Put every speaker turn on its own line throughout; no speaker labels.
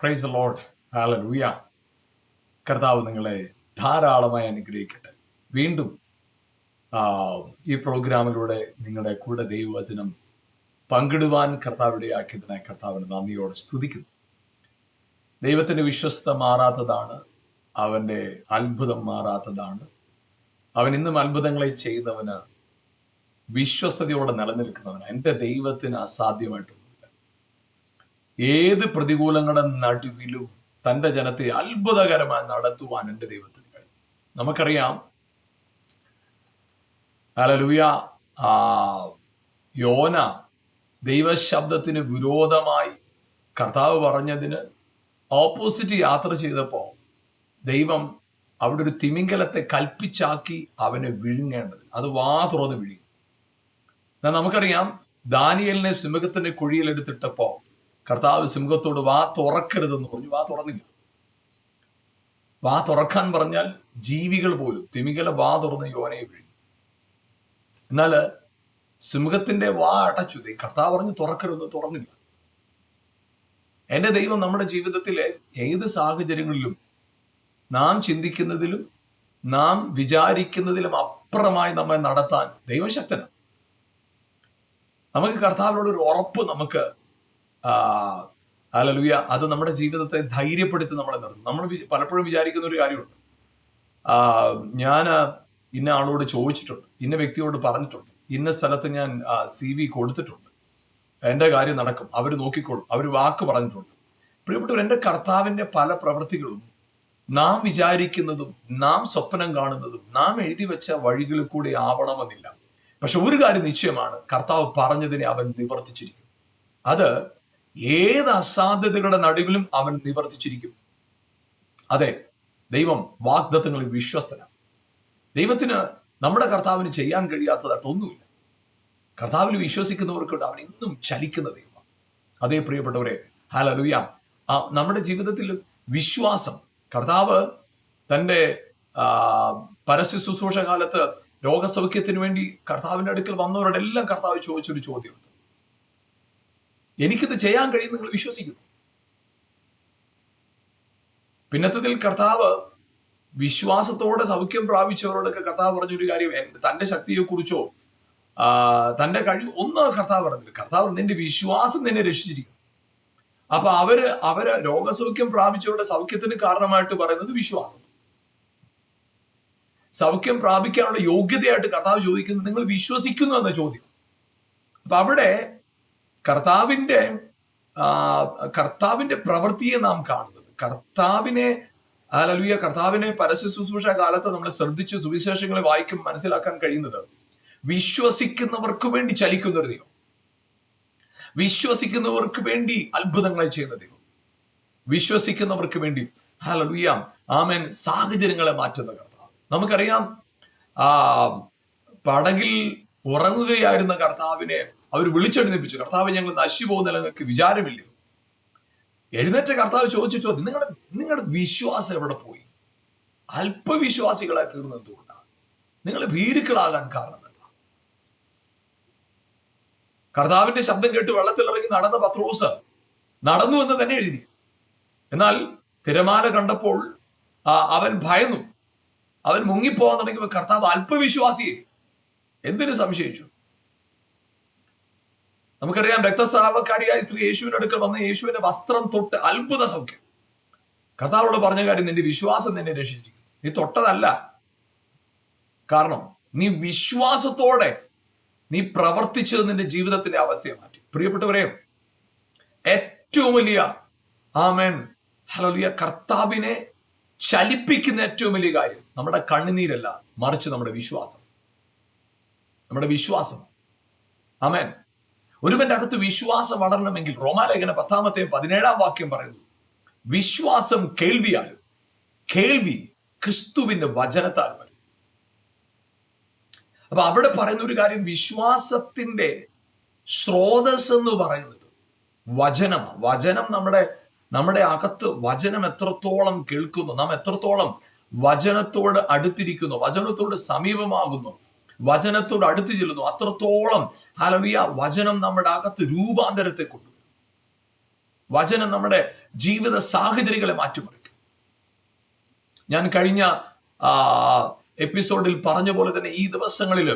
Praise the Lord. Hallelujah. കർത്താവ് നിങ്ങളെ ധാരാളമായി അനുഗ്രഹിക്കട്ടെ. വീണ്ടും ഈ പ്രോഗ്രാമിലൂടെ നിങ്ങളുടെ കൂടെ ദൈവവചനം പങ്കിടുവാൻ കർത്താവിടെ ആക്കിയതിനായി കർത്താവിന് നന്ദിയോടെ സ്തുതിക്കുന്നു. ദൈവത്തിന്റെ വിശ്വസ്ത മാറാത്തതാണ്, അവന്റെ അത്ഭുതം മാറാത്തതാണ്. അവൻ ഇന്നും അത്ഭുതങ്ങളെ ചെയ്യുന്നവന്, വിശ്വസ്തയോടെ നിലനിൽക്കുന്നവന്. എൻ്റെ ദൈവത്തിന് അസാധ്യമായിട്ടൊന്നുമില്ല. ഏത് പ്രതികൂലങ്ങളുടെ നടുവിലും തൻ്റെ ജനത്തെ അത്ഭുതകരമായി നടത്തുവാൻ എൻ്റെ ദൈവത്തിന് കഴിയും. നമുക്കറിയാം, ഹല്ലേലൂയ, യോന ദൈവശബ്ദത്തിന് വിരോധമായി കർത്താവ് പറഞ്ഞതിന് ഓപ്പോസിറ്റ് യാത്ര ചെയ്തപ്പോൾ ദൈവം അവിടെ ഒരു തിമിംഗലത്തെ കൽപ്പിച്ചാക്കി അവനെ വിഴുങ്ങേണ്ടത്. അത് വാ തുറന്ന് വിഴുങ്ങി. എന്നാൽ നമുക്കറിയാം, ദാനിയേലിനെ സിംഹത്തിന്റെ കുഴിയിലെടുത്തിട്ടപ്പോ കർത്താവ് സിംഹത്തോട് വാ തുറക്കരുതെന്ന് പറഞ്ഞു. വാ തുറന്നില്ല. വാ തുറക്കാൻ പറഞ്ഞാൽ ജീവികൾ പോലും, തിമിംഗല വാ തുറന്ന് യോനയെ വിഴുങ്ങി. എന്നാൽ സിംഹത്തിന്റെ വാ അടച്ചു. കർത്താവ് പറഞ്ഞു തുറക്കരുതെന്ന്, തുറന്നില്ല. എൻ്റെ ദൈവം നമ്മുടെ ജീവിതത്തിലെ ഏത് സാഹചര്യങ്ങളിലും നാം ചിന്തിക്കുന്നതിലും നാം വിചാരിക്കുന്നതിലും അപ്പുറമായി നമ്മെ നടത്താൻ ദൈവം ശക്തനാണ്. നമുക്ക് കർത്താവിനോട് ഒരു ഉറപ്പ് നമുക്ക് ഹല്ലേലൂയ, അത് നമ്മുടെ ജീവിതത്തെ ധൈര്യപ്പെടുത്തി നമ്മളെ നിർത്തും. നമ്മൾ പലപ്പോഴും വിചാരിക്കുന്ന ഒരു കാര്യമുണ്ട്, ഞാൻ ഇന്ന ആളോട് ചോദിച്ചിട്ടുണ്ട്, ഇന്ന വ്യക്തിയോട് പറഞ്ഞിട്ടുണ്ട്, ഇന്ന സ്ഥലത്ത് ഞാൻ CV കൊടുത്തിട്ടുണ്ട്, എൻ്റെ കാര്യം നടക്കും, അവർ നോക്കിക്കോളും, അവർ വാക്ക് പറഞ്ഞിട്ടുണ്ട്. പ്രിയപ്പെട്ടവർ, എൻ്റെ കർത്താവിൻ്റെ പല പ്രവൃത്തികളും നാം വിചാരിക്കുന്നതും നാം സ്വപ്നം കാണുന്നതും നാം എഴുതി വെച്ച വഴികളിൽ കൂടി ആവണമെന്നില്ല. പക്ഷെ ഒരു കാര്യം നിശ്ചയമാണ്, കർത്താവ് പറഞ്ഞതിനെ അവൻ നിവർത്തിച്ചിരിക്കും. അത് ഏത് അസാധ്യതകളുടെ നടുവിലും അവൻ നിവർത്തിച്ചിരിക്കും. അതെ, ദൈവം വാഗ്ദത്തങ്ങളിൽ വിശ്വസ്തനാണ്. ദൈവത്തിന്, നമ്മുടെ കർത്താവിന് ചെയ്യാൻ കഴിയാത്തതായിട്ടൊന്നുമില്ല. കർത്താവിൽ വിശ്വസിക്കുന്നവർക്കുണ്ട് അവൻ ഇന്നും ചലിക്കുന്ന ദൈവം. അതേ പ്രിയപ്പെട്ടവരെ, ഹല്ലേലൂയ, നമ്മുടെ ജീവിതത്തിൽ വിശ്വാസം, കർത്താവ് തൻ്റെ പരസ്യ ശുശ്രൂഷ കാലത്ത് രോഗസൗഖ്യത്തിന് വേണ്ടി കർത്താവിൻ്റെ അടുക്കൽ വന്നവരുടെ എല്ലാം കർത്താവ് ചോദിച്ചൊരു ചോദ്യമുണ്ട്, എനിക്കിത് ചെയ്യാൻ കഴിയും, നിങ്ങൾ വിശ്വസിക്കുന്നു? പിന്നത്തതിൽ കർത്താവ് വിശ്വാസത്തോടെ സൗഖ്യം പ്രാപിച്ചവരോടൊക്കെ കർത്താവ് പറഞ്ഞൊരു കാര്യം, തൻ്റെ ശക്തിയെക്കുറിച്ചോ തൻ്റെ കഴിവ് ഒന്നും കർത്താവ് പറഞ്ഞില്ല. കർത്താവ് നിന്റെ വിശ്വാസം നിന്നെ രക്ഷിച്ചിരിക്കുന്നു. അപ്പൊ അവര് രോഗസൗഖ്യം പ്രാപിച്ചവരുടെ സൗഖ്യത്തിന് കാരണമായിട്ട് പറയുന്നത് വിശ്വാസം. സൗഖ്യം പ്രാപിക്കാനുള്ള യോഗ്യതയായിട്ട് കർത്താവ് ചോദിക്കുന്നത്, നിങ്ങൾ വിശ്വസിക്കുന്നു എന്ന ചോദ്യം. അപ്പൊ അവിടെ കർത്താവിന്റെ പ്രവൃത്തിയെ നാം കാണുന്നത്, കർത്താവിനെ പരസ്യ ശുശ്രൂഷ കാലത്ത് നമ്മൾ ശ്രദ്ധിച്ച് സുവിശേഷങ്ങളെ വായിക്കും മനസ്സിലാക്കാൻ കഴിയുന്നത്, വിശ്വസിക്കുന്നവർക്ക് വേണ്ടി ചലിക്കുന്ന ഒരു ദൈവം, വിശ്വസിക്കുന്നവർക്ക് വേണ്ടി അത്ഭുതങ്ങളെ ചെയ്യുന്ന ദൈവം, വിശ്വസിക്കുന്നവർക്ക് വേണ്ടി ഹല്ലേലൂയ ആമേൻ സാഹചര്യങ്ങളെ മാറ്റുന്ന കർത്താവ്. നമുക്കറിയാം, പടകിൽ ഉറങ്ങുകയായിരുന്ന കർത്താവിനെ അവർ വിളിച്ചെഴുന്നേൽപ്പിച്ചു. കർത്താവ്, ഞങ്ങൾ നശിച്ചു പോകുന്നില്ല, നിങ്ങൾക്ക് വിചാരമില്ലയോ? എഴുന്നേറ്റ കർത്താവ് ചോദിച്ചു, നിങ്ങളുടെ വിശ്വാസം എവിടെ പോയി? അല്പവിശ്വാസികളായി തീർന്നത് എന്തുകൊണ്ടാണ്? നിങ്ങൾ ഭീരുക്കളാകാൻ കാരണം എന്താ? കർത്താവിന്റെ ശബ്ദം കേട്ട് വെള്ളത്തിലിറങ്ങി നടന്ന പത്രോസ് നടന്നു എന്ന് തന്നെ എഴുതി. എന്നാൽ തിരമാല കണ്ടപ്പോൾ അവൻ ഭയന്നു, അവൻ മുങ്ങിപ്പോകാൻ തുടങ്ങിയപ്പോൾ കർത്താവ് അല്പവിശ്വാസിയെ എന്തിനു സംശയിച്ചു? നമുക്കറിയാം, രക്തസ്രാവക്കാരിയായ സ്ത്രീ യേശുവിന്റെ അടുക്കൽ വന്ന് യേശുവിന്റെ വസ്ത്രം തൊട്ട് അത്ഭുത സൗഖ്യം. കർത്താവോട് പറഞ്ഞ കാര്യം, നിന്റെ വിശ്വാസം നിന്നെ രക്ഷിച്ചിരിക്കുന്നു. നീ തൊട്ടതല്ല, കാരണം നീ വിശ്വാസത്തോടെ നീ പ്രവർത്തിച്ചത് നിന്റെ ജീവിതത്തിന്റെ അവസ്ഥയെ മാറ്റി. പ്രിയപ്പെട്ടവരെ, ഏറ്റവും വലിയ ആമേൻ ഹല്ലേലൂയ കർത്താവിനെ ചലിപ്പിക്കുന്ന ഏറ്റവും വലിയ കാര്യം നമ്മുടെ കണ്ണുനീരല്ല, മറിച്ച് നമ്മുടെ വിശ്വാസം. നമ്മുടെ വിശ്വാസം. ആമേൻ. ഒരുവന്റെ അകത്ത് വിശ്വാസം വളരണമെങ്കിൽ റോമാലേഖനം 10:17 പറയുന്നു, വിശ്വാസം കേൾവിയാലും കേൾവി ക്രിസ്തുവിന്റെ വചനത്താൽ വരും. അപ്പൊ അവിടെ പറയുന്ന ഒരു കാര്യം, വിശ്വാസത്തിന്റെ സ്രോതസ് എന്ന് പറയുന്നത് വചനമാണ്. വചനം നമ്മുടെ അകത്ത്, വചനം എത്രത്തോളം കേൾക്കുന്നു, നാം എത്രത്തോളം വചനത്തോട് അടുത്തിരിക്കുന്നു, വചനത്തോട് സമീപമാകുന്നു, വചനത്തോട് അടുത്ത് ചെല്ലുന്നു, അത്രത്തോളം ഹല്ലേലൂയ വചനം നമ്മുടെ അകത്ത് രൂപാന്തരത്തെ കൊണ്ടുവരും. വചനം നമ്മുടെ ജീവിത സാഹചര്യങ്ങളെ മാറ്റിമറിക്കും. ഞാൻ കഴിഞ്ഞ എപ്പിസോഡിൽ പറഞ്ഞ പോലെ തന്നെ ഈ ദിവസങ്ങളിൽ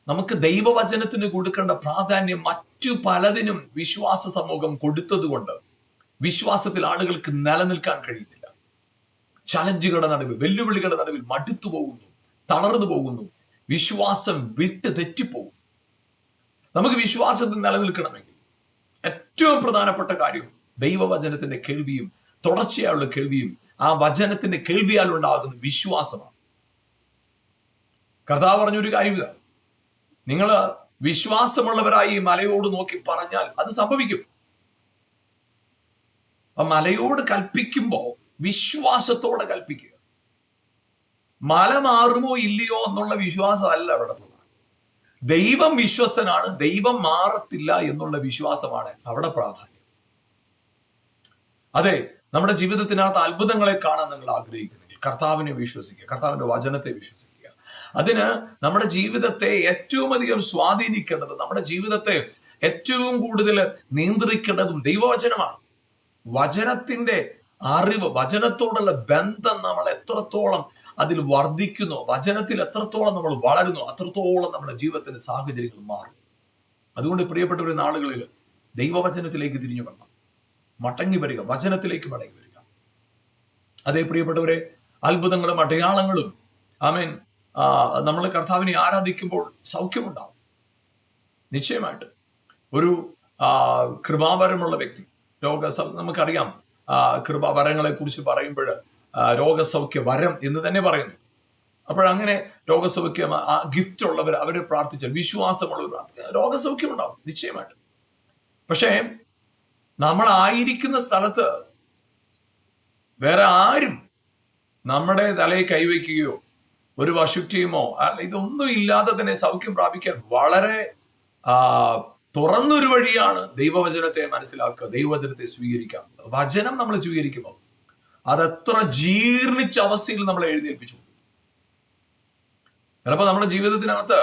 നമുക്ക് ദൈവവചനത്തിന് കൊടുക്കേണ്ട പ്രാധാന്യം മറ്റു പലതിനും വിശ്വാസ സമൂഹം കൊടുത്തതുകൊണ്ട് വിശ്വാസത്തിൽ ആളുകൾക്ക് നിലനിൽക്കാൻ കഴിയുന്നില്ല. ചലഞ്ചുകളുടെ നടുവിൽ, വെല്ലുവിളികളുടെ നടുവിൽ മടുത്തു പോകുന്നു, തളർന്നു പോകുന്നു, വിശ്വാസം വിട്ട് തെറ്റിപ്പോകുന്നു. നമുക്ക് വിശ്വാസത്തിൽ നിലനിൽക്കണമെങ്കിൽ ഏറ്റവും പ്രധാനപ്പെട്ട കാര്യം ദൈവവചനത്തിന്റെ കേൾവിയും തുടർച്ചയായുള്ള കേൾവിയും ആ വചനത്തിന്റെ കേൾവിയാൽ ഉണ്ടാകുന്ന വിശ്വാസമാണ്. കർത്താവ് പറഞ്ഞൊരു കാര്യം ഇതാണ്, നിങ്ങൾ വിശ്വാസമുള്ളവരായി മലയോട് നോക്കി പറഞ്ഞാൽ അത് സംഭവിക്കും. അപ്പൊ മലയോട് കൽപ്പിക്കുമ്പോ വിശ്വാസത്തോടെ കൽപ്പിക്കുക. മല മാറുമോ ഇല്ലയോ എന്നുള്ള വിശ്വാസമല്ല അവിടെ പ്രധാനം. ദൈവം വിശ്വസ്തനാണ്, ദൈവം മാറത്തില്ല എന്നുള്ള വിശ്വാസമാണ് അവിടെ പ്രാധാന്യം. അതെ, നമ്മുടെ ജീവിതത്തിനകത്ത് അത്ഭുതങ്ങളെ കാണാൻ നിങ്ങൾ ആഗ്രഹിക്കുന്നെങ്കിൽ കർത്താവിനെ വിശ്വസിക്കുക, കർത്താവിന്റെ വചനത്തെ വിശ്വസിക്കുക. അതിന് നമ്മുടെ ജീവിതത്തെ ഏറ്റവും അധികം സ്വാധീനിക്കേണ്ടത്, നമ്മുടെ ജീവിതത്തെ ഏറ്റവും കൂടുതൽ നിയന്ത്രിക്കേണ്ടതും ദൈവവചനമാണ്. വചനത്തിന്റെ അറിവ്, വചനത്തോടുള്ള ബന്ധം നമ്മൾ എത്രത്തോളം അതിൽ വർദ്ധിക്കുന്നു, വചനത്തിൽ എത്രത്തോളം നമ്മൾ വളരുന്നു, അത്രത്തോളം നമ്മുടെ ജീവിതത്തിന്റെ സാഹചര്യങ്ങൾ മാറും. അതുകൊണ്ട് പ്രിയപ്പെട്ട നാളുകളിൽ ദൈവവചനത്തിലേക്ക് തിരിഞ്ഞു വരണം, മടങ്ങി വരിക, വചനത്തിലേക്ക് മടങ്ങി വരിക. അതേ പ്രിയപ്പെട്ടവരെ, അത്ഭുതങ്ങളും അടയാളങ്ങളും ആമേൻ നമ്മൾ കർത്താവിനെ ആരാധിക്കുമ്പോൾ സൗഖ്യമുണ്ടാവും നിശ്ചയമായിട്ട്. ഒരു കൃപാവരമുള്ള വ്യക്തി, നമുക്കറിയാം കൃപാവരങ്ങളെ കുറിച്ച് പറയുമ്പോൾ രോഗസൗഖ്യ വരം എന്ന് തന്നെ പറയുന്നു. അപ്പോഴങ്ങനെ രോഗസൗഖ്യം ആ ഗിഫ്റ്റ് ഉള്ളവർ, അവരെ പ്രാർത്ഥിച്ചാൽ, വിശ്വാസമുള്ളവർ പ്രാർത്ഥിച്ചാൽ രോഗസൗഖ്യം ഉണ്ടാവും നിശ്ചയമായിട്ട്. പക്ഷേ നമ്മളായിരിക്കുന്ന സ്ഥലത്ത് വേറെ ആരും നമ്മുടെ തലയിൽ കൈവയ്ക്കുകയോ ഒരു അശുദ്ധിയുമോ ഇതൊന്നും ഇല്ലാതെ തന്നെ സൗഖ്യം പ്രാപിക്കാൻ വളരെ തുറന്നൊരു വഴിയാണ് ദൈവവചനത്തെ മനസ്സിലാക്കുക, ദൈവവചനത്തെ സ്വീകരിക്കാം. വചനം നമ്മൾ സ്വീകരിക്കുമ്പോൾ അതെത്ര ജീർണിച്ച അവസ്ഥയിൽ നമ്മളെ എഴുന്നേൽപ്പിച്ചു. ചിലപ്പോൾ നമ്മുടെ ജീവിതത്തിനകത്ത്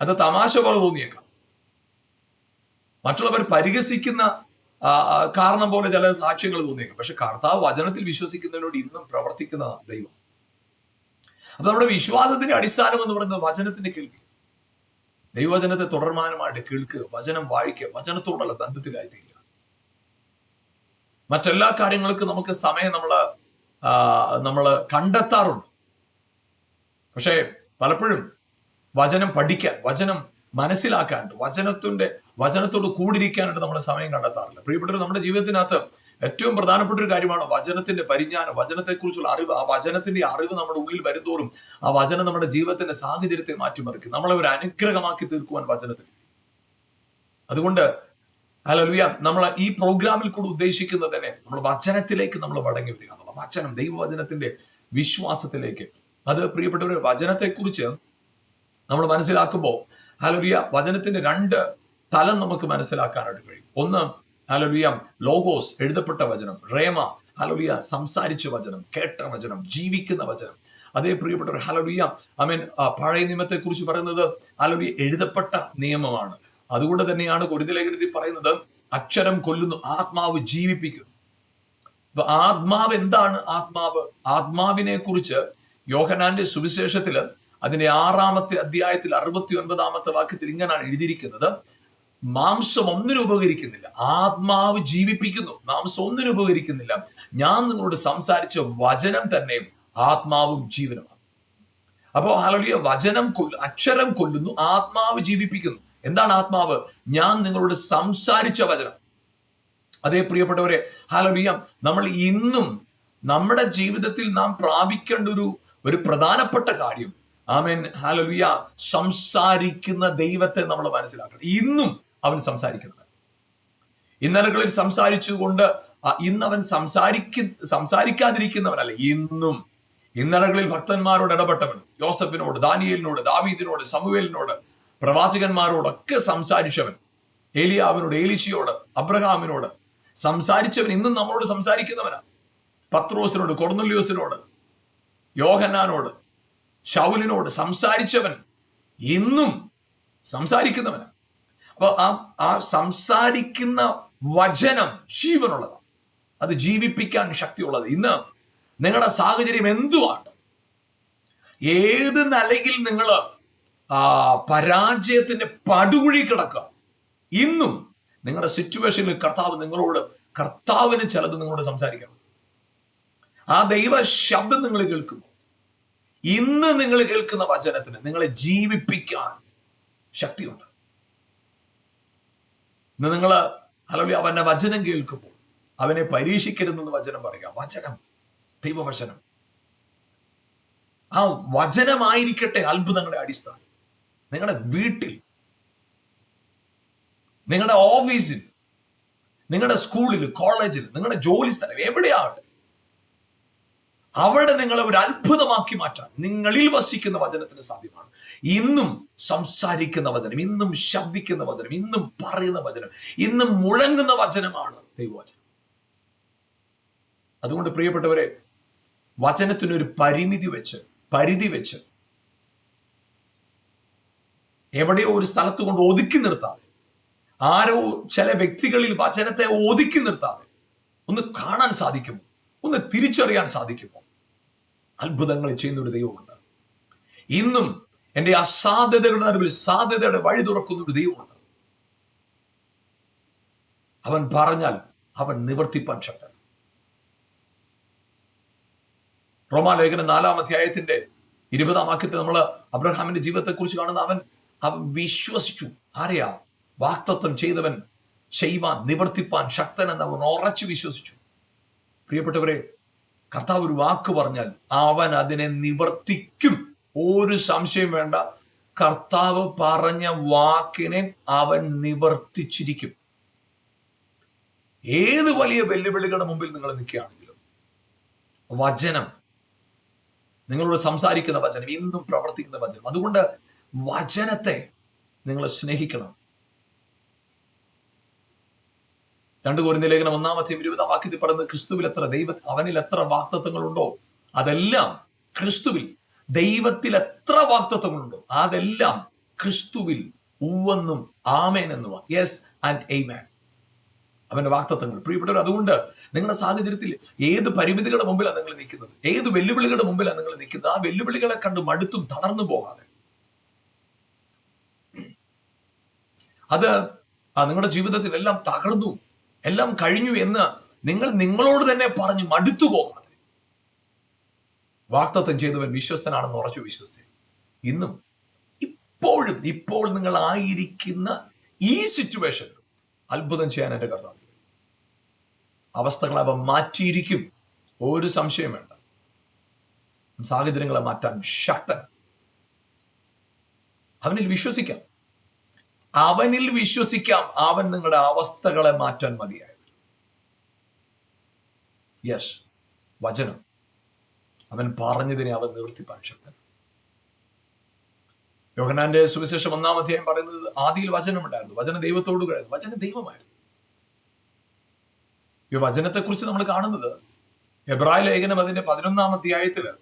അത് തമാശ പോലെ തോന്നിയേക്കാം, മറ്റുള്ളവർ പരിഹസിക്കുന്ന കാരണം പോലെ ചില സാക്ഷ്യങ്ങൾ തോന്നിയേക്കാം. പക്ഷെ കർത്താവ് വചനത്തിൽ വിശ്വസിക്കുന്നതിനോട് ഇന്നും പ്രവർത്തിക്കുന്ന ദൈവം. അപ്പൊ നമ്മുടെ വിശ്വാസത്തിന്റെ അടിസ്ഥാനം എന്ന് പറയുന്നത് വചനത്തിന്റെ കേൾവി. ദൈവവചനത്തെ തുടർമാനമായിട്ട് കേൾക്കുക, വചനം വായിക്കുക, വചനത്തോടുള്ള ബന്ധത്തിലായിത്തീരുക. മറ്റെല്ലാ കാര്യങ്ങൾക്കും നമുക്ക് സമയം നമ്മൾ കണ്ടെത്താറുണ്ട്. പക്ഷേ പലപ്പോഴും വചനം പഠിക്കാൻ, വചനം മനസ്സിലാക്കാണ്ട്, വചനത്തോട് കൂടിരിക്കാനായിട്ട് നമ്മൾ സമയം കണ്ടെത്താറില്ല. പ്രിയപ്പെട്ടവർ, നമ്മുടെ ജീവിതത്തിനകത്ത് ഏറ്റവും പ്രധാനപ്പെട്ട ഒരു കാര്യമാണ് വചനത്തിന്റെ പരിജ്ഞാനം, വചനത്തെക്കുറിച്ചുള്ള അറിവ്. ആ വചനത്തിന്റെ അറിവ് നമ്മുടെ ഉള്ളിൽ വരുന്തോറും ആ വചനം നമ്മുടെ ജീവിതത്തിന്റെ സാഹചര്യത്തെ മാറ്റിമറിക്കും, നമ്മളെ ഒരു അനുഗ്രഹമാക്കി തീർക്കുവാൻ വചനത്തിന്. അതുകൊണ്ട് ഹല്ലേലൂയ, നമ്മൾ ഈ പ്രോഗ്രാമിൽ കൂടെ ഉദ്ദേശിക്കുന്നത് തന്നെ നമ്മൾ വചനത്തിലേക്ക് നമ്മൾ മടങ്ങി വരിക എന്നുള്ള, വചനം, ദൈവവചനത്തിന്റെ വിശ്വാസത്തിലേക്ക്. അത് പ്രിയപ്പെട്ടവർ, വചനത്തെക്കുറിച്ച് നമ്മൾ മനസ്സിലാക്കുമ്പോൾ ഹല്ലേലൂയ വചനത്തിന്റെ രണ്ട് തലം നമുക്ക് മനസ്സിലാക്കാനായിട്ട് കഴിയും. ഒന്ന് ഹല്ലേലൂയ ലോഗോസ്, എഴുതപ്പെട്ട വചനം. റേമ, ഹല്ലേലൂയ സംസാരിച്ച വചനം, കേട്ട വചനം, ജീവിക്കുന്ന വചനം. അതേ പ്രിയപ്പെട്ടവർ, ഹല്ലേലൂയ ആമേൻ പഴയ നിയമത്തെ കുറിച്ച് പറയുന്നത് ഹല്ലേലൂയ എഴുതപ്പെട്ട നിയമമാണ്. അതുകൊണ്ട് തന്നെയാണ് കൊരിന്ത്യർ ലേഖനത്തിൽ പറയുന്നത് അക്ഷരം കൊല്ലുന്നു, ആത്മാവ് ജീവിപ്പിക്കുന്നു. അപ്പൊ ആത്മാവ് എന്താണ്? ആത്മാവിനെ കുറിച്ച് യോഹന്നാന്റെ സുവിശേഷത്തില് അതിന്റെ 6-ാമത്തെ അധ്യായത്തിൽ 69-ാമത്തെ വാക്യത്തിൽ ഇങ്ങനെയാണ് എഴുതിയിരിക്കുന്നത്: മാംസം ഒന്നിനും ഉപകരിക്കുന്നില്ല, ആത്മാവ് ജീവിപ്പിക്കുന്നു. മാംസം ഒന്നിനും ഉപകരിക്കുന്നില്ല, ഞാൻ നിങ്ങളോട് സംസാരിച്ച വചനം തന്നെ ആത്മാവും ജീവനുമാണ്. അപ്പോ ഹല്ലേലൂയ വചനം അക്ഷരം കൊല്ലുന്നു, ആത്മാവ് ജീവിപ്പിക്കുന്നു. എന്താണ് ആത്മാവ്? ഞാൻ നിങ്ങളോട് സംസാരിച്ച വചനം. അതേ പ്രിയപ്പെട്ടവരെ, ഹല്ലേലൂയ നമ്മൾ ഇന്നും നമ്മുടെ ജീവിതത്തിൽ നാം പ്രാപിക്കേണ്ട ഒരു പ്രധാനപ്പെട്ട കാര്യം, ആമേൻ ഹല്ലേലൂയ, സംസാരിക്കുന്ന ദൈവത്തെ നമ്മൾ മനസ്സിലാക്കണം. ഇന്നും അവൻ സംസാരിക്കുന്നവൻ. ഇന്നലകളിൽ സംസാരിച്ചുകൊണ്ട് ഇന്നവൻ സംസാരിക്കാതിരിക്കുന്നവനല്ല. ഇന്നും ഇന്നലകളിൽ ഭക്തന്മാരോട് ഇടപെട്ടവൻ, യോസഫിനോട്, ദാനിയേലിനോട്, ദാവീദിനോട്, സമൂവേലിനോട്, പ്രവാചകന്മാരോടൊക്കെ സംസാരിച്ചവൻ, ഏലിയാവിനോട്, ഏലീശയോട്, അബ്രഹാമിനോട് സംസാരിച്ചവൻ ഇന്നും നമ്മളോട് സംസാരിക്കുന്നവനാണ്. പത്രോസിനോട്, കൊർന്നല്യോസിനോട്, യോഹന്നാനോട്, ശൗലിനോട് സംസാരിച്ചവൻ ഇന്നും സംസാരിക്കുന്നവനാണ്. അപ്പൊ ആ സംസാരിക്കുന്ന വചനം ജീവനുള്ളതാണ്. അത് ജീവിപ്പിക്കാൻ ശക്തിയുള്ളത്. ഇന്ന് നിങ്ങളുടെ സാഹചര്യം എന്തുമാണ്, ഏത് നിലയിൽ നിങ്ങൾ പരാജയത്തിന്റെ പടുകുഴി കിടക്കുക, ഇന്നും നിങ്ങളുടെ സിറ്റുവേഷനിൽ കർത്താവിന് ചിലത് നിങ്ങളോട് സംസാരിക്കണം. ആ ദൈവ ശബ്ദം നിങ്ങൾ കേൾക്കുമ്പോൾ, ഇന്ന് നിങ്ങൾ കേൾക്കുന്ന വചനത്തിന് നിങ്ങളെ ജീവിപ്പിക്കാൻ ശക്തിയുണ്ട്. ഇന്ന് നിങ്ങൾ അവന്റെ വചനം കേൾക്കുമ്പോൾ അവനെ പരീക്ഷിക്കരുതെന്ന് വചനം പറയുക. വചനം, ദൈവവചനം, ആ വചനമായിരിക്കട്ടെ അത്ഭുതങ്ങളുടെ അടിസ്ഥാനം. നിങ്ങളുടെ വീട്ടിൽ, നിങ്ങളുടെ ഓഫീസിൽ, നിങ്ങളുടെ സ്കൂളിൽ, കോളേജിൽ, നിങ്ങളുടെ ജോലി സ്ഥലം, എവിടെയാവട്ടെ, അവിടെ നിങ്ങളെ ഒരു അത്ഭുതമാക്കി മാറ്റാൻ നിങ്ങളിൽ വസിക്കുന്ന വചനത്തിന് സാധ്യമാണ്. ഇന്നും സംസാരിക്കുന്ന വചനം, ഇന്നും ശബ്ദിക്കുന്ന വചനം, ഇന്നും പറയുന്ന വചനം, ഇന്നും മുഴങ്ങുന്ന വചനമാണ് ദൈവവചനം. അതുകൊണ്ട് പ്രിയപ്പെട്ടവരെ, വചനത്തിനൊരു പരിധി വെച്ച് എവിടെയോ ഒരു സ്ഥലത്ത് കൊണ്ട് ഒതുക്കി നിർത്താതെ, ആരോ ചില വ്യക്തികളിൽ വചനത്തെ ഒതുക്കി നിർത്താതെ ഒന്ന് കാണാൻ സാധിക്കുമോ, ഒന്ന് തിരിച്ചറിയാൻ സാധിക്കുമോ, അത്ഭുതങ്ങൾ ചെയ്യുന്ന ഒരു ദൈവമുണ്ട്. ഇന്നും എൻ്റെ അസാധ്യതകളുടെ നടുവിൽ സാധ്യതയുടെ വഴി തുറക്കുന്ന ഒരു ദൈവമുണ്ട്. അവൻ പറഞ്ഞാൽ അവൻ നിവർത്തിപ്പാൻ ശക്തൻ. റോമാലേഖനം 4-ാം അധ്യായത്തിന്റെ 20-ാം വാക്യത്തിൽ നമ്മൾ അബ്രഹാമിന്റെ ജീവിതത്തെ കുറിച്ച് കാണുന്ന, അവൻ വിശ്വസിച്ചു. ആരെയാ? വാഗ്ദത്തം ചെയ്തവൻ ചെയ്യുവാൻ, നിവർത്തിപ്പാൻ ശക്തൻ എന്ന് അവൻ ഉറച്ചു വിശ്വസിച്ചു. പ്രിയപ്പെട്ടവരെ, കർത്താവ് ഒരു വാക്ക് പറഞ്ഞാൽ അവൻ അതിനെ നിവർത്തിക്കും. ഒരു സംശയം വേണ്ട. കർത്താവ് പറഞ്ഞ വാക്കിനെ അവൻ നിവർത്തിച്ചിരിക്കും. ഏത് വലിയ വെല്ലുവിളികളുടെ മുമ്പിൽ നിങ്ങൾ നിൽക്കുകയാണെങ്കിലും വചനം, നിങ്ങളോട് സംസാരിക്കുന്ന വചനം, ഇന്നും പ്രവർത്തിക്കുന്ന വചനം, അതുകൊണ്ട് വചനത്തെ നിങ്ങൾ സ്നേഹിക്കണം. 2 കൊരിന്ത്യർ ലേഖനം 1-ാം അധ്യായം 20-ാം വാക്യത്തിൽ പറയുന്നത്, ക്രിസ്തുവിൽ അവനിൽ എത്ര വാഗ്ദത്തങ്ങളുണ്ടോ അതെല്ലാം ക്രിസ്തുവിൽ, ദൈവത്തിൽ എത്ര വാഗ്ദത്തങ്ങളുണ്ടോ അതെല്ലാം ക്രിസ്തുവിൽ ഉവ്വെന്നും ആമേൻ എന്നുവാ. യെസ് ആൻഡ് ആമേൻ, അവന്റെ വാഗ്ദത്തങ്ങൾ. പ്രിയപ്പെട്ടവർ, അതുകൊണ്ട് നിങ്ങളുടെ സാഹചര്യത്തിൽ ഏത് പരിമിതികളുടെ മുമ്പിലാണ് നിങ്ങൾ നിൽക്കുന്നത്, ഏത് വെല്ലുവിളികളുടെ മുമ്പിലാണ് നിങ്ങൾ നിൽക്കുന്നത്, ആ വെല്ലുവിളികളെ കണ്ട് മടുത്തും തളർന്നു പോകാതെ, അത് നിങ്ങളുടെ ജീവിതത്തിൽ എല്ലാം തകർന്നു, എല്ലാം കഴിഞ്ഞു എന്ന് നിങ്ങൾ നിങ്ങളോട് തന്നെ പറഞ്ഞ് മടുത്തു പോകാതെ, വാഗ്ദത്തം ചെയ്തവൻ വിശ്വസ്തനാണെന്ന് ഉറച്ചു വിശ്വസിച്ച് ഇന്നും ഇപ്പോൾ നിങ്ങൾ ആയിരിക്കുന്ന ഈ സിറ്റുവേഷനിൽ അത്ഭുതം ചെയ്യാൻ എൻ്റെ കർത്താവ് അവസ്ഥകളെ അവൻ മാറ്റിയിരിക്കും. ഒരു സംശയം വേണ്ട. സാഹചര്യങ്ങളെ മാറ്റാൻ ശക്തൻ. അവനിൽ വിശ്വസിക്കാം. അവൻ നിങ്ങളുടെ അവസ്ഥകളെ മാറ്റാൻ മതിയായത്. യെസ്, വചനം, അവൻ പറഞ്ഞതിനെ അവൻ നിവർത്തിപ്പാൻ ശക്തൻ. യോഹന്നാന്റെ സുവിശേഷം 1-ാം അധ്യായം പറയുന്നത്, ആദിയിൽ വചനമുണ്ടായിരുന്നു, വചനം ദൈവത്തോട് കൂടെയായിരുന്നു, വചനം ദൈവമായിരുന്നു. ഈ വചനത്തെക്കുറിച്ച് നമ്മൾ കാണുന്നത് എബ്രായ ലേഖനം അതിന്റെ 11-ാം അധ്യായത്തില്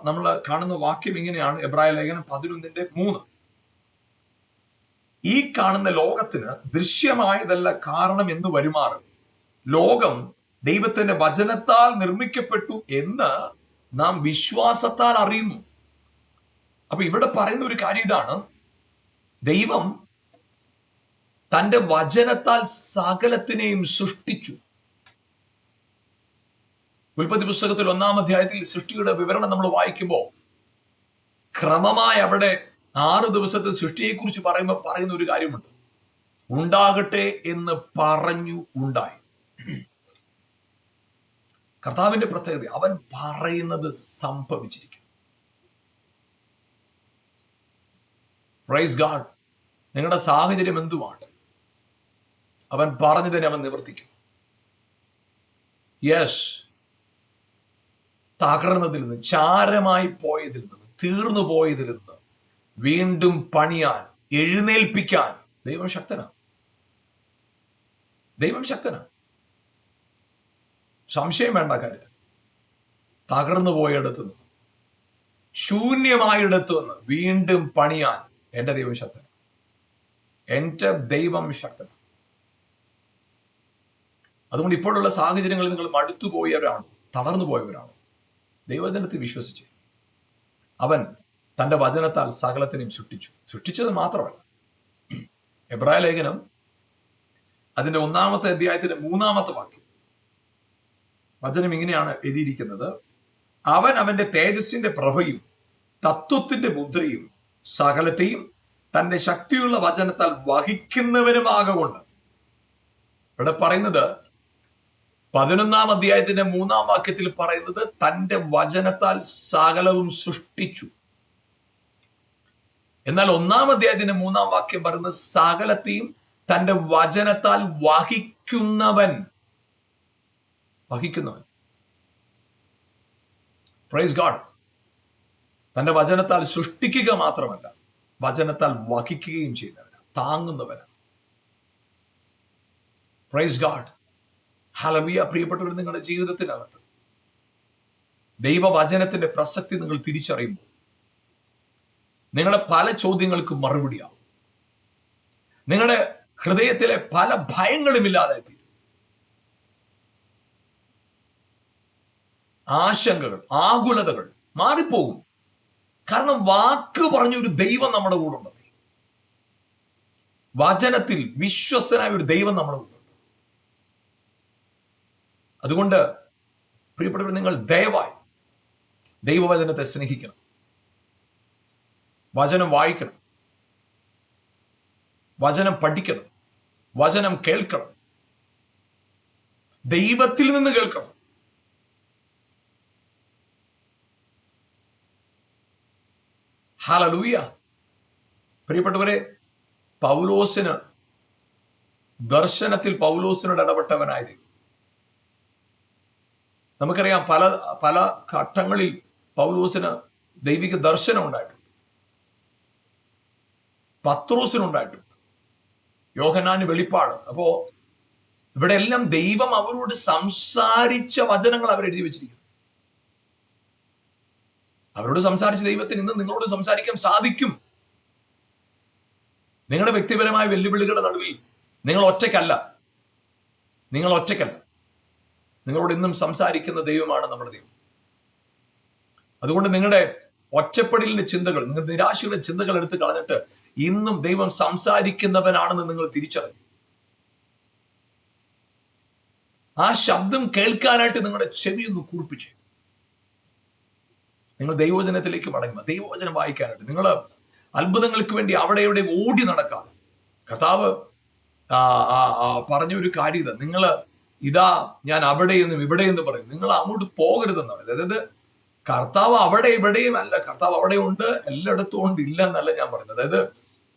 നമ്മൾ കാണുന്ന വാക്യം ഇങ്ങനെയാണ്. എബ്രായ ലേഖനം 11:3, ഈ കാണുന്ന ലോകത്തിന് ദൃശ്യമായതല്ല കാരണം എന്ന് വരുമാറ് ലോകം ദൈവത്തിന്റെ വചനത്താൽ നിർമ്മിക്കപ്പെട്ടു എന്ന് നാം വിശ്വാസത്താൽ അറിയുന്നു. അപ്പൊ ഇവിടെ പറയുന്ന ഒരു കാര്യം ഇതാണ്, ദൈവം തന്റെ വചനത്താൽ സകലത്തിനെയും സൃഷ്ടിച്ചു. ഉൽപ്പത്തി പുസ്തകത്തിൽ 1-ാം അധ്യായത്തിൽ സൃഷ്ടിയുടെ വിവരണം നമ്മൾ വായിക്കുമ്പോൾ ക്രമമായി അവിടെ 6 ദിവസത്തെ സൃഷ്ടിയെക്കുറിച്ച് പറയുന്ന ഒരു കാര്യമുണ്ട്. ഉണ്ടാകട്ടെ എന്ന് പറഞ്ഞു ഉണ്ടായി. കർത്താവിന്റെ പ്രത്യേകത, അവൻ പറയുന്നത് സംഭവിച്ചിരിക്കും. Praise God. നിങ്ങളുടെ സാഹചര്യം എന്തുമാണ്, അവൻ പറഞ്ഞതിനെ അവൻ നിവർത്തിക്കും. യെസ്, തകർന്നതിൽ നിന്ന്, ചാരമായി പോയതിൽ നിന്ന്, തീർന്നു പോയതിൽ നിന്ന് വീണ്ടും പണിയാൻ, എഴുന്നേൽപ്പിക്കാൻ ദൈവം ശക്തനാണ്. സംശയം വേണ്ട കാര്യത്തിൽ. തകർന്നു പോയിടത്തു നിന്ന്, ശൂന്യമായിടത്തു നിന്ന് വീണ്ടും പണിയാൻ എൻ്റെ ദൈവം ശക്തനാണ്. എൻ്റെ ദൈവം ശക്തനാണ്. അതുകൊണ്ട് ഇപ്പോഴുള്ള സാഹചര്യങ്ങളിൽ നിങ്ങൾ മടുത്തു പോയവരാണോ, തളർന്നു പോയവരാണോ? ദൈവവചനത്തിൽ വിശ്വസിച്ച് അവൻ തന്റെ വചനത്താൽ സകലത്തിനെയും സൃഷ്ടിച്ചത് മാത്രമല്ല. എബ്രായ ലേഖനം അതിന്റെ 1-ാമത്തെ അധ്യായത്തിന്റെ 3-ാമത്തെ വാക്യം വചനം ഇങ്ങനെയാണ് എഴുതിയിരിക്കുന്നത്: അവൻ അവന്റെ തേജസ്സിന്റെ പ്രഭയും തത്വത്തിന്റെ മുദ്രയും സകലത്തെയും തന്റെ ശക്തിയുള്ള വചനത്താൽ വഹിക്കുന്നവനുമാകൊണ്ട്. ഇവിടെ പറയുന്നത് 11-ാം അധ്യായത്തിന്റെ 3-ാം വാക്യത്തിൽ പറയുന്നത് തന്റെ വചനത്താൽ സകലവും സൃഷ്ടിച്ചു. എന്നാൽ 1-ാം അധ്യായത്തിന്റെ 3-ാം വാക്യം പറയുന്നത് സകലത്തെയും തന്റെ വചനത്താൽ വഹിക്കുന്നവൻ. Praise God. തന്റെ വചനത്താൽ സൃഷ്ടിക്കുക മാത്രമല്ല, വചനത്താൽ വഹിക്കുകയും ചെയ്യുന്നവനാണ്, താങ്ങുന്നവനാണ്. Praise God. ഹല്ലേലൂയ. പ്രിയപ്പെട്ടവർ, നിങ്ങളുടെ ജീവിതത്തിനകത്ത് ദൈവവചനത്തിന്റെ പ്രസക്തി നിങ്ങൾ തിരിച്ചറിയുമ്പോൾ നിങ്ങളുടെ പല ചോദ്യങ്ങൾക്കും മറുപടിയാവും. നിങ്ങളുടെ ഹൃദയത്തിലെ പല ഭയങ്ങളും ഇല്ലാതെ തീരും. ആശങ്കകൾ, ആകുലതകൾ മാറിപ്പോകും. കാരണം വാക്ക് പറഞ്ഞ ഒരു ദൈവം നമ്മുടെ കൂടെ ഉണ്ട്. വചനത്തിൽ വിശ്വസ്തനായ ഒരു ദൈവം നമ്മുടെ കൂടെ ഉണ്ട്. അതുകൊണ്ട് പ്രിയപ്പെട്ടവർ, നിങ്ങൾ ദയവായി ദൈവവചനത്തെ സ്നേഹിക്കണം, വചനം വായിക്കണം, വചനം പഠിക്കണം, വചനം കേൾക്കണം, ദൈവത്തിൽ നിന്ന് കേൾക്കണം. ഹല്ലേലൂയ. പ്രിയപ്പെട്ടവരെ, പൗലോസിന് ദർശനത്തിൽ പൗലോസിനോട് ഇടപെട്ടവനായ ദൈവം. നമുക്കറിയാം, പല പല ഘട്ടങ്ങളിൽ പൗലോസിന് ദൈവിക ദർശനം ഉണ്ടായിട്ടുണ്ട്. പത്രോസിനുണ്ടായിട്ടുണ്ട്, യോഹന്നാന് വെളിപ്പാട്. അപ്പോ ഇവിടെ എല്ലാം ദൈവം അവരോട് സംസാരിച്ച വചനങ്ങൾ അവരെഴുതി വെച്ചിരിക്കുന്നു. അവരോട് സംസാരിച്ച ദൈവത്തിന് ഇന്ന് നിങ്ങളോട് സംസാരിക്കാൻ സാധിക്കും. നിങ്ങളുടെ വ്യക്തിപരമായ വെല്ലുവിളികളുടെ നടുവിൽ നിങ്ങൾ ഒറ്റയ്ക്കല്ല. നിങ്ങളോട് ഇന്നും സംസാരിക്കുന്ന ദൈവമാണ് നമ്മുടെ ദൈവം. അതുകൊണ്ട് നിങ്ങളുടെ ഒറ്റപ്പെടലിന്റെ ചിന്തകൾ, നിങ്ങളുടെ നിരാശയുടെ ചിന്തകൾ എടുത്ത് കളഞ്ഞിട്ട് ഇന്നും ദൈവം സംസാരിക്കുന്നവനാണെന്ന് നിങ്ങൾ തിരിച്ചറിഞ്ഞു. ആ ശബ്ദം കേൾക്കാനായിട്ട് നിങ്ങളുടെ ചെവി ഒന്ന് കൂർപ്പിച്ച് നിങ്ങൾ ദൈവവചനത്തിലേക്ക് മടങ്ങുക. ദൈവവചനം വായിക്കാനായിട്ട് നിങ്ങൾ അത്ഭുതങ്ങൾക്ക് വേണ്ടി അവിടെ എവിടെ ഓടി നടക്കാതെ, കർത്താവ് പറഞ്ഞ ഒരു കാര്യം, നിങ്ങൾ ഇതാ ഞാൻ അവിടെയെന്നും ഇവിടെയെന്നും പറയും, നിങ്ങൾ അങ്ങോട്ട് പോകരുതെന്ന് പറയുന്നത്. അതായത് കർത്താവ് അവിടെ ഇവിടെയും അല്ല, കർത്താവ് അവിടെ ഉണ്ട്, എല്ലായിടത്തും ഉണ്ട്, ഇല്ല എന്നല്ല ഞാൻ പറയുന്നത്. അതായത്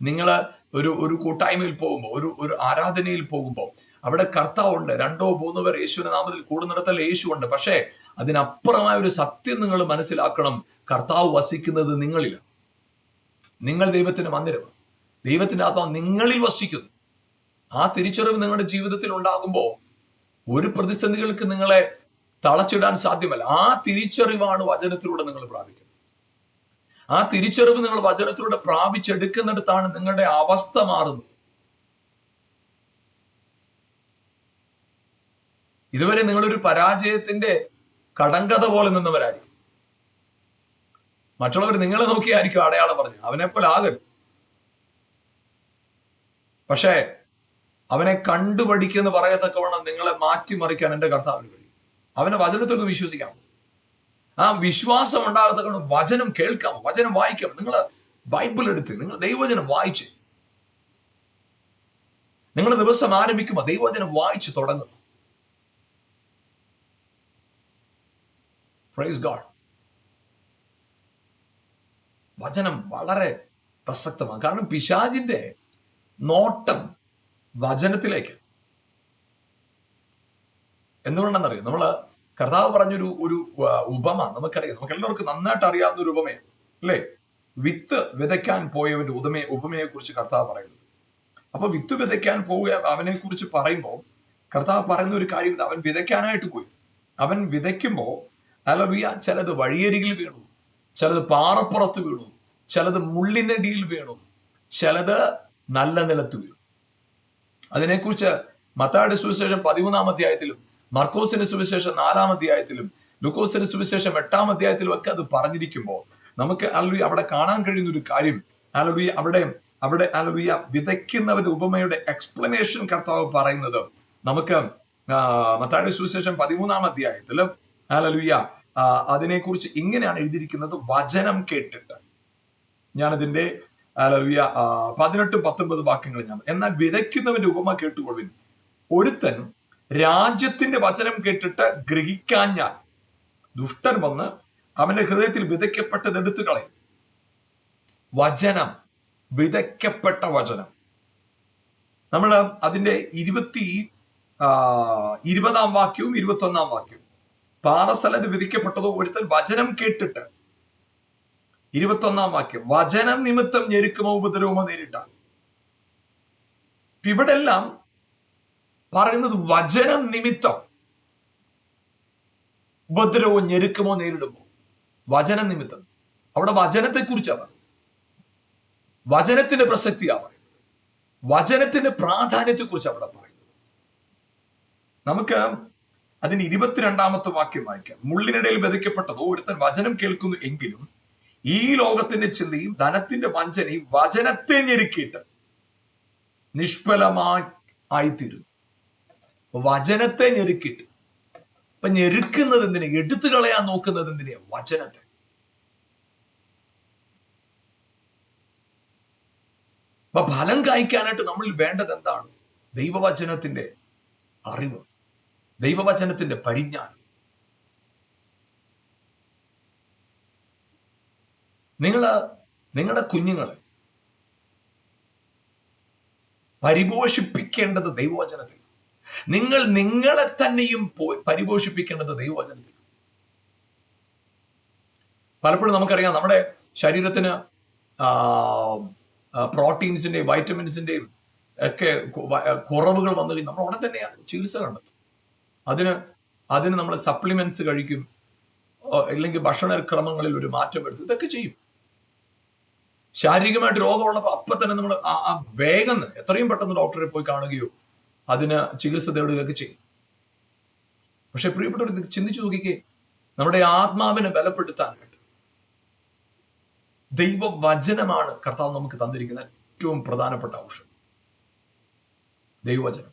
നിങ്ങൾ ഒരു കൂട്ടായ്മയിൽ പോകുമ്പോൾ, ഒരു ആരാധനയിൽ പോകുമ്പോൾ അവിടെ കർത്താവ് ഉണ്ട്. 2-3 പേർ യേശുവിന്റെ നാമത്തിൽ കൂടുന്നിടത്തല്ല യേശു ഉണ്ട്. പക്ഷേ അതിനപ്പുറമായ ഒരു സത്യം നിങ്ങൾ മനസ്സിലാക്കണം. കർത്താവ് വസിക്കുന്നത് നിങ്ങളിലാണ്. നിങ്ങൾ ദൈവത്തിന്റെ മന്ദിരമാണ്. ദൈവത്തിന്റെ ആത്മാവ് നിങ്ങളിൽ വസിക്കുന്നു. ആ തിരിച്ചറിവ് നിങ്ങളുടെ ജീവിതത്തിൽ ഉണ്ടാകുമ്പോൾ ഒരു പ്രതിസന്ധികൾക്ക് നിങ്ങളെ തളച്ചിടാൻ സാധ്യമല്ല. ആ തിരിച്ചറിവാണ് വചനത്തിലൂടെ നിങ്ങൾ പ്രാപിക്കുന്നത്. ആ തിരിച്ചറിവ് നിങ്ങൾ വചനത്തിലൂടെ പ്രാപിച്ചെടുക്കുന്നിടത്താണ് നിങ്ങളുടെ അവസ്ഥ മാറുന്നത്. ഇതുവരെ നിങ്ങളൊരു പരാജയത്തിന്റെ കടങ്കഥ പോലെ നിന്നവരായിരിക്കും. മറ്റുള്ളവർ നിങ്ങളെ നോക്കിയായിരിക്കും അടയാളം പറഞ്ഞു, അവനെപ്പോലെ ആകരുത്. പക്ഷേ അവനെ കണ്ടുപഠിക്കുമെന്ന് പറയത്തക്കവണ്ണം നിങ്ങളെ മാറ്റിമറിക്കാൻ എൻ്റെ കർത്താവിന് കഴിയും. അവന്റെ വചനത്തൊന്ന് വിശ്വസിക്കാം. ആ വിശ്വാസം ഉണ്ടാകത്തക്കവണ്ണം വചനം കേൾക്കാം, വചനം വായിക്കാം. നിങ്ങൾ ബൈബിൾ എടുത്ത് നിങ്ങൾ ദൈവവചനം വായിച്ച് നിങ്ങളുടെ ദിവസം ആരംഭിക്കുമ്പോൾ ദൈവവചനം വായിച്ച് തുടങ്ങുക. Praise God. വചനം വളരെ പ്രസക്തമാണ്. കാരണം പിശാചിന്റെ നോട്ടം വചനത്തിലേക്ക്. എന്തുകൊണ്ടെന്നറിയോ? നമ്മള് കർത്താവ് പറഞ്ഞൊരു ഉപമ നമുക്കറിയാം, നമുക്ക് എല്ലാവർക്കും നന്നായിട്ട് അറിയാവുന്ന ഒരു ഉപമയാണ് അല്ലേ? വിത്ത് വിതയ്ക്കാൻ പോയവന്റെ ഉപമയെ കുറിച്ച് കർത്താവ് പറയുന്നത്. അപ്പൊ വിത്ത് വിതയ്ക്കാൻ പോവുക അവനെ കുറിച്ച് പറയുമ്പോൾ കർത്താവ് പറയുന്ന ഒരു കാര്യം, അവൻ വിതയ്ക്കാനായിട്ട് പോയി. അവൻ വിതയ്ക്കുമ്പോൾ ഹല്ലേലൂയ, ചിലത് വഴിയരികിൽ വീണു, ചിലത് പാറപ്പുറത്ത് വീണു, ചിലത് മുള്ളിനടിയിൽ വീണു, ചിലത് നല്ല നിലത്ത് വീണു. അതിനെക്കുറിച്ച് മത്തായിയുടെ സുവിശേഷം 13-ാം അധ്യായത്തിലും മർക്കോസിന്റെ സുവിശേഷം 4-ാം അധ്യായത്തിലും ലൂക്കോസിന്റെ സുവിശേഷം 8-ാം അധ്യായത്തിലും ഒക്കെ അത് പറഞ്ഞിരിക്കുമ്പോൾ നമുക്ക് ഹല്ലേലൂയ അവിടെ കാണാൻ കഴിയുന്ന ഒരു കാര്യം, ഹല്ലേലൂയ അവിടെ ഹല്ലേലൂയ വിതയ്ക്കുന്നവന്റെ ഉപമയുടെ എക്സ്പ്ലനേഷൻ കർത്താവ് പറയുന്നത് നമുക്ക് മത്തായിയുടെ സുവിശേഷം 13-ാം അധ്യായത്തിൽ ഹല്ലേലൂയ അതിനെക്കുറിച്ച് ഇങ്ങനെയാണ് എഴുതിയിരിക്കുന്നത്. വചനം കേട്ടിട്ട്, ഞാനതിന്റെ ഹല്ലേലൂയ 18-19 വാക്യങ്ങൾ എന്നാൽ വിതയ്ക്കുന്നവന്റെ ഉപമ കേട്ടുകൊള്ളുവിൻ. ഒരുത്തൻ രാജ്യത്തിന്റെ വചനം കേട്ടിട്ട് ഗ്രഹിക്കാഞ്ഞാൽ ദുഷ്ടൻ വന്ന് അവന്റെ ഹൃദയത്തിൽ വിതയ്ക്കപ്പെട്ടത് എടുത്തു കളയും. വചനം, വിതയ്ക്കപ്പെട്ട വചനം. നമ്മൾ അതിന്റെ 20-ാം വാക്യവും 21-ാം വാക്യവും, പാറസ്ഥലത്ത് വിധിക്കപ്പെട്ടതോ ഒരുത്തൻ വചനം കേട്ടിട്ട്, 21-ാം വാക്യം, വചനം നിമിത്തം ഞെരുക്കമോ ഉപദ്രവമോ നേരിട്ടാൽ. ഇവിടെ എല്ലാം പറയുന്നത് വചനം നിമിത്തം ഉപദ്രവോ ഞെരുക്കമോ നേരിടുമോ. വചനം നിമിത്തം, അവിടെ വചനത്തെ കുറിച്ചാണ് പറയുന്നത്, വചനത്തിന്റെ പ്രസക്തിയാണ് പറയുന്നത്, വചനത്തിന്റെ പ്രാധാന്യത്തെ കുറിച്ച് അവിടെ പറയുന്നത്. നമുക്ക് അതിന് 22-ാമത്തെ വാക്യം വായിക്കാം. മുള്ളിനിടയിൽ വിതയ്ക്കപ്പെട്ടതോ ഒരുത്തൻ വചനം കേൾക്കുന്നു എങ്കിലും ഈ ലോകത്തിന്റെ ചിന്തയും ധനത്തിന്റെ വഞ്ചനയും വചനത്തെ ഞെരുക്കിയിട്ട് നിഷ്ഫലമായിത്തീരുന്നു. വചനത്തെ ഞെരുക്കിയിട്ട്, അപ്പൊ ഞെരുക്കുന്നത് എന്തിനാ? എടുത്തു കളയാൻ നോക്കുന്നത് എന്തിനാ? വചനത്തെ. അപ്പൊ ഫലം കായ്ക്കാനായിട്ട് നമ്മളിൽ വേണ്ടത് എന്താണ്? ദൈവവചനത്തിന്റെ അറിവ്, ദൈവവചനത്തിന്റെ പരിജ്ഞാനം. നിങ്ങളുടെ കുഞ്ഞുങ്ങളെ പരിപോഷിപ്പിക്കേണ്ടത് ദൈവവചനത്തിൽ. നിങ്ങൾ നിങ്ങളെ തന്നെയും പരിപോഷിപ്പിക്കേണ്ടത് ദൈവവചനത്തിൽ. പലപ്പോഴും നമുക്കറിയാം, നമ്മുടെ ശരീരത്തിന് പ്രോട്ടീൻസിന്റെയും വൈറ്റമിൻസിന്റെയും ഒക്കെ കുറവുകൾ വന്നു കഴിഞ്ഞാൽ നമ്മൾ ഉടൻ തന്നെ ചികിത്സ കണ്ടെത്തും. അതിന് നമ്മൾ സപ്ലിമെന്റ്സ് കഴിക്കും, അല്ലെങ്കിൽ ഭക്ഷണക്രമങ്ങളിൽ ഒരു മാറ്റം വരുത്തും, ഇതൊക്കെ ചെയ്യും. ശാരീരികമായിട്ട് രോഗമുള്ളപ്പോൾ അപ്പം തന്നെ നമ്മൾ വേഗം എത്രയും പെട്ടെന്ന് ഡോക്ടറെ പോയി കാണുകയോ അതിന് ചികിത്സ തേടുകയൊക്കെ ചെയ്യും. പക്ഷെ പ്രിയപ്പെട്ടവർ, ചിന്തിച്ചു നോക്കിക്കേ, നമ്മുടെ ആത്മാവിനെ ബലപ്പെടുത്താനായിട്ട് ദൈവവചനമാണ് കർത്താവ് നമുക്ക് തന്നിരിക്കുന്ന ഏറ്റവും പ്രധാനപ്പെട്ട ഔഷധം, ദൈവവചനം.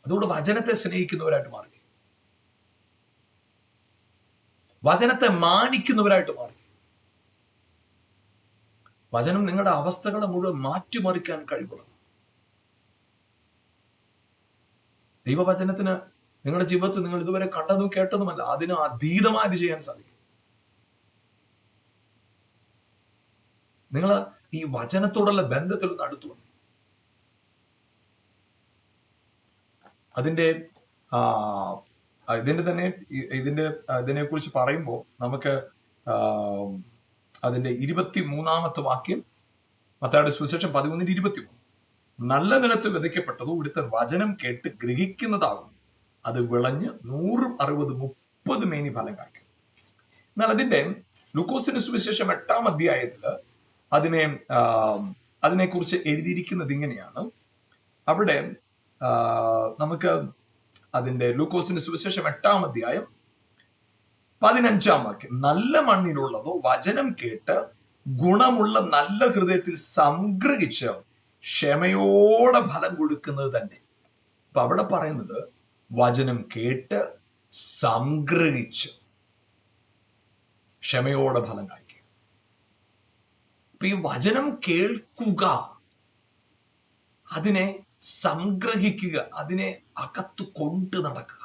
അതുകൊണ്ട് വചനത്തെ സ്നേഹിക്കുന്നവരായിട്ട് മാറുക, വചനത്തെ മാനിക്കുന്നവരായിട്ട് മാറുക. വചനം നിങ്ങളുടെ അവസ്ഥകളെ മുഴുവൻ മാറ്റിമറിക്കാൻ കഴിവുള്ളത്. ദൈവവചനത്തിന് നിങ്ങളുടെ ജീവിതത്തിൽ നിങ്ങൾ ഇതുവരെ കണ്ടതും കേട്ടതുമല്ല, അതിന് അതീതമായത് ചെയ്യാൻ സാധിക്കും. നിങ്ങൾ ഈ വചനത്തോടുള്ള ബന്ധത്തിൽ നിന്ന് അടുത്തു വന്നു. ഇതിനെ കുറിച്ച് പറയുമ്പോൾ നമുക്ക് അതിന്റെ 23-ാമത്തെ വാക്യം, മത്തായിയുടെ സുവിശേഷം 13:23, നല്ല നിലത്ത് വിതയ്ക്കപ്പെട്ടതോ ഒരുത്തൻ വചനം കേട്ട് ഗ്രഹിക്കുന്നതാകും, അത് വിളഞ്ഞ് 100, 60, 30 മേനി ഫലം കായ്ക്കും. എന്നാൽ അതിന്റെ ലൂക്കോസിന്റെ സുവിശേഷം 8-ാം അധ്യായത്തില് അതിനെക്കുറിച്ച് എഴുതിയിരിക്കുന്നത് ഇങ്ങനെയാണ്. അവിടെ നമുക്ക് അതിന്റെ ലൂക്കോസിന്റെ സുവിശേഷം 8-ാം അധ്യായം 15-ാം വാക്യം, നല്ല മണ്ണിലുള്ളതോ വചനം കേട്ട് ഗുണമുള്ള നല്ല ഹൃദയത്തിൽ സംഗ്രഹിച്ച് ക്ഷമയോടെ ഫലം കൊടുക്കുന്നത് തന്നെ. അപ്പൊ അവിടെ പറയുന്നത് വചനം കേട്ട് സംഗ്രഹിച്ച് ക്ഷമയോടെ ഫലം കായ്ക്കുക. അപ്പൊ ഈ വചനം കേൾക്കുക, അതിനെ സംഗ്രഹിക്കുക, അതിനെ അകത്ത് കൊണ്ടു നടക്കുക.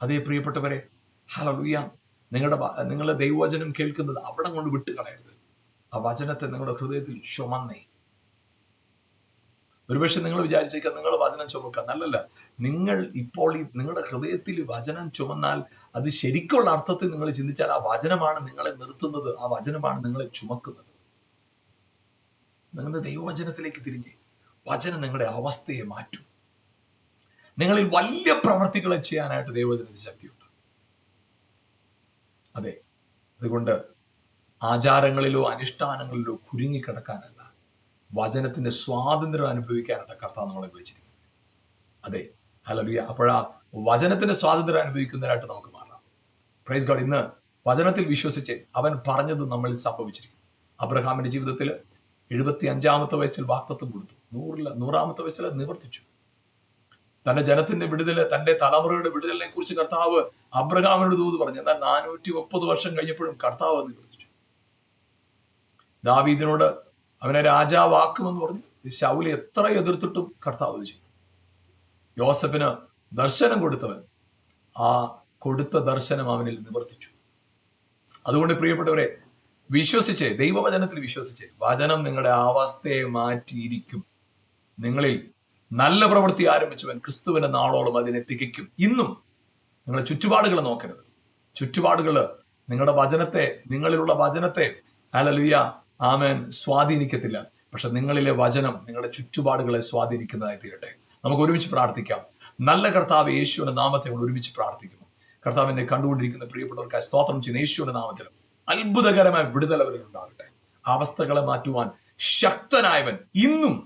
അതേ പ്രിയപ്പെട്ടവരെ, ഹല്ലേലൂയ, നിങ്ങളുടെ ദൈവവചനം കേൾക്കുന്നത് അവിടെ കൊണ്ട് വിട്ടുകളയരുത്. ആ വചനത്തെ നിങ്ങളുടെ ഹൃദയത്തിൽ ചുമന്നേ. ഒരുപക്ഷെ നിങ്ങൾ വിചാരിച്ചേക്കാം നിങ്ങൾ വചനം ചുമക്കുക. നല്ലല്ല, നിങ്ങൾ ഇപ്പോൾ നിങ്ങളുടെ ഹൃദയത്തിൽ വചനം ചുമന്നാൽ അത് ശരിക്കുള്ള അർത്ഥത്തിൽ നിങ്ങൾ ചിന്തിച്ചാൽ ആ വചനമാണ് നിങ്ങളെ നിർത്തുന്നത്, ആ വചനമാണ് നിങ്ങളെ ചുമക്കുന്നത്. നിങ്ങളുടെ ദൈവവചനത്തിലേക്ക് തിരിഞ്ഞ് വചനം നിങ്ങളുടെ അവസ്ഥയെ മാറ്റും. നിങ്ങളിൽ വലിയ പ്രവർത്തികളെ ചെയ്യാനായിട്ട് ദൈവവചനത്തിന് ശക്തിയുണ്ട്. അതെ, അതുകൊണ്ട് ആചാരങ്ങളിലോ അനുഷ്ഠാനങ്ങളിലോ കുരുങ്ങിക്കിടക്കാനല്ല, വചനത്തിന്റെ സ്വാതന്ത്ര്യം അനുഭവിക്കാനായിട്ട് കർത്താവ് നമ്മളെ വിളിച്ചിരിക്കുന്നത്. അതെ, ഹല്ലേലൂയ. അപ്പോഴാ വചനത്തിന്റെ സ്വാതന്ത്ര്യം അനുഭവിക്കുന്നതിനായിട്ട് നമുക്ക് മാറാം. Praise God. ഇന്ന് വചനത്തിൽ വിശ്വസിച്ച് അവൻ പറഞ്ഞത് നമ്മളിൽ സംഭവിച്ചിരിക്കും. അബ്രഹാമിന്റെ ജീവിതത്തിൽ 75-ാമത്തെ വയസ്സിൽ വാഗ്ദത്തം കൊടുത്തു, 100-ാമത്തെ വയസ്സിൽ നിവർത്തിച്ചു. തന്റെ ജനത്തിന്റെ വിടുതല്, തന്റെ തലമുറയുടെ വിടുതലിനെ കുറിച്ച് കർത്താവ് അബ്രഹാമിനോട് ദൂത് പറഞ്ഞു. എന്നാൽ 430 വർഷം കഴിഞ്ഞപ്പോഴും കർത്താവ് നിവർത്തിച്ചു. ദാവീദിനോട് അവനെ രാജാവാക്കുമെന്ന് പറഞ്ഞു. ശൗല് എത്ര എതിർത്തിട്ടും കർത്താവ് ചെയ്തു. യോസഫിന് ദർശനം കൊടുത്തവൻ ആ കൊടുത്ത ദർശനം അവനിൽ നിവർത്തിച്ചു. അതുകൊണ്ട് പ്രിയപ്പെട്ടവരെ, വിശ്വസിച്ചേ, ദൈവവചനത്തിൽ വിശ്വസിച്ചേ, വചനം നിങ്ങളുടെ അവസ്ഥയെ മാറ്റിയിരിക്കും. നിങ്ങളിൽ നല്ല പ്രവൃത്തി ആരംഭിച്ചവൻ ക്രിസ്തുവിന്റെ നാളോളം അതിനെ തികയ്ക്കും. ഇന്നും നിങ്ങളുടെ ചുറ്റുപാടുകൾ നോക്കരുത്. ചുറ്റുപാടുകൾ നിങ്ങളുടെ വചനത്തെ, നിങ്ങളിലുള്ള വചനത്തെ ഹല്ലേലൂയ ആമേൻ സ്വാധീനിക്കത്തില്ല. പക്ഷെ നിങ്ങളിലെ വചനം നിങ്ങളുടെ ചുറ്റുപാടുകളെ സ്വാധീനിക്കുന്നതായി തീരട്ടെ. നമുക്ക് ഒരുമിച്ച് പ്രാർത്ഥിക്കാം. നല്ല കർത്താവ്, യേശുവിന്റെ നാമത്തെ നമ്മൾ ഒരുമിച്ച് പ്രാർത്ഥിക്കുന്നു. കർത്താവിനെ കണ്ടുകൊണ്ടിരിക്കുന്ന പ്രിയപ്പെട്ടവർക്കായി സ്തോത്രം ചെയ്യുന്ന യേശുവിന്റെ നാമത്തിൽ അത്ഭുതകരമായ വിടുതൽ അവരിൽ ഉണ്ടാകട്ടെ. അവസ്ഥകളെ മാറ്റുവാൻ ശക്തനായവൻ ഇന്നും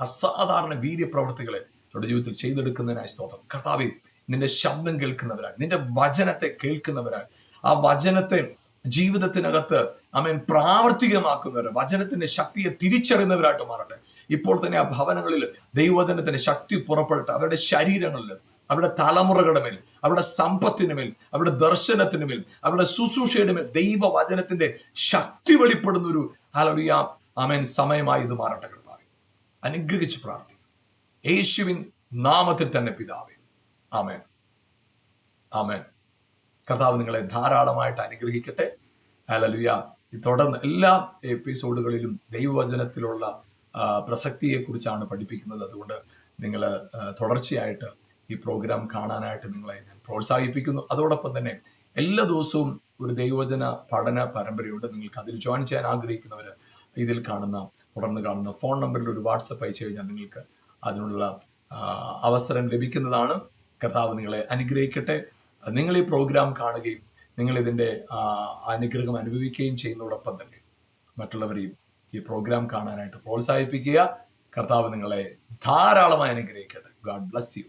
അസാധാരണ വീര്യപ്രവർത്തികളെ അവരുടെ ജീവിതത്തിൽ ചെയ്തെടുക്കുന്നതിനായി സ്തോത്രം. കർത്താവേ, നിന്റെ ശബ്ദം കേൾക്കുന്നവരായി, നിന്റെ വചനത്തെ കേൾക്കുന്നവരായി, ആ വചനത്തെ ജീവിതത്തിനകത്ത് ആമേൻ പ്രാവർത്തികമാക്കുന്നവർ, വചനത്തിന്റെ ശക്തിയെ തിരിച്ചറിയുന്നവരായിട്ട് മാറട്ടെ. ഇപ്പോൾ തന്നെ ആ ഭവനങ്ങളിൽ ദൈവവചനത്തിന്റെ ശക്തി പുറപ്പെടട്ടെ. അവരുടെ ശരീരങ്ങളിൽ, അവരുടെ തലമുറകളുടെ മേൽ, അവരുടെ സമ്പത്തിന് മേൽ, അവരുടെ ദർശനത്തിന് മേൽ, അവരുടെ ശുശ്രൂഷയുടെ മേൽ ദൈവവചനത്തിന്റെ ശക്തി വെളിപ്പെടുന്ന ഒരു ഹല്ലേലൂയ ആമേൻ സമയമായി ഇത് മാറട്ടെ. കർത്താവേ, അനുഗ്രഹിച്ച് പ്രാർത്ഥിക്കും യേശുവിൻ നാമത്തിൽ തന്നെ പിതാവേ, ആമേൻ, ആമേൻ. കർത്താവ് നിങ്ങളെ ധാരാളമായിട്ട് അനുഗ്രഹിക്കട്ടെ. ഹല്ലേലൂയ. തുടർന്ന് എല്ലാ എപ്പിസോഡുകളിലും ദൈവവചനത്തിലുള്ള പ്രസക്തിയെക്കുറിച്ചാണ് പഠിപ്പിക്കുന്നത്. അതുകൊണ്ട് നിങ്ങൾ തുടർച്ചയായിട്ട് ഈ പ്രോഗ്രാം കാണാനായിട്ട് നിങ്ങളെ ഞാൻ പ്രോത്സാഹിപ്പിക്കുന്നു. അതോടൊപ്പം തന്നെ എല്ലാ ദിവസവും ഒരു ദൈവവചന പഠന പരമ്പരയുണ്ട്. നിങ്ങൾക്ക് അതിൽ ജോയിൻ ചെയ്യാൻ ആഗ്രഹിക്കുന്നവർ ഇതിൽ തുടർന്ന് കാണുന്ന ഫോൺ നമ്പറിൽ ഒരു വാട്സപ്പ് അയച്ചു കഴിഞ്ഞാൽ നിങ്ങൾക്ക് അതിനുള്ള അവസരം ലഭിക്കുന്നതാണ്. കർത്താവ് നിങ്ങളെ അനുഗ്രഹിക്കട്ടെ. നിങ്ങൾ ഈ പ്രോഗ്രാം കാണുകയും നിങ്ങൾ ഇതിൻ്റെ അനുഗ്രഹം അനുഭവിക്കുകയും ചെയ്യുന്നതോടൊപ്പം തന്നെ മറ്റുള്ളവരെയും ഈ പ്രോഗ്രാം കാണാനായിട്ട് പ്രോത്സാഹിപ്പിക്കുക. കർത്താവ് നിങ്ങളെ ധാരാളമായി അനുഗ്രഹിക്കട്ടെ. God bless you.